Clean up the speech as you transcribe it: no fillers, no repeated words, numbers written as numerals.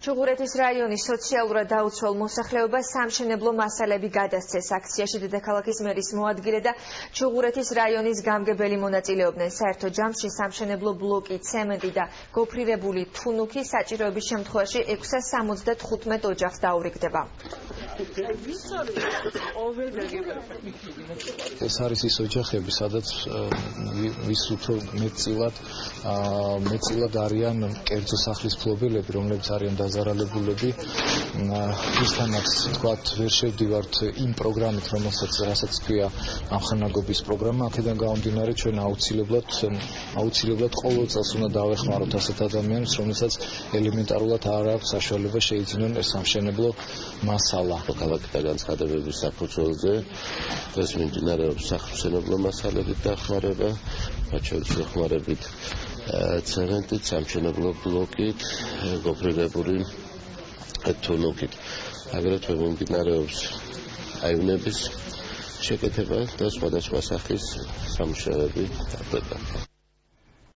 ჩუღურეთის რაიონის სოციალურად დაუცველ მოსახლეობას სამშენებლო მასალები გადასცეს აქციაში დედაქალაქის მერის მოადგილე და ჩუღურეთის რაიონის გამგებელი მონაწილეობდნენ. საერთო ჯამში სამშენებლო ბლოკი, ცემენტი და გოფრირებული თუნუქი საჭიროების შემთხვევაში 675 ოჯახს დაურიგდება. ეს არის ის ოჯახები, სადაც ვის უფრო მეტწილად არიან კერძო სახლის მფლობელები, რომლებიც არიან დაზარალებულები. ისთანაც თქვათ ვერ შევდივართ იმ პროგრამით, რასაც ქვია ამხანაგობის პროგრამა. აქედან გამომდინარე ჩვენ აუცილებლად ყოველ წელს უნდა დავეხმაროთ ასეთ ადამიანებს, რომელსაც ელემენტარულად არ აქვს საშუალება შეიძინონ ეს სამშენებლო მასალა. ქალაქთა განცხადებების საფუძველზე დღეს მიმდინარეობს სამშენებლო მასალებით დახმარება, მათ შორის დახმარებით ცემენტით, სამშენებლო ბლოკით, გოფრირებული თუნუქით. აგრეთვე მიმდინარეობს აივნების შეკეთება და სხვადასხვა სახის სამუშაოები ტარდება.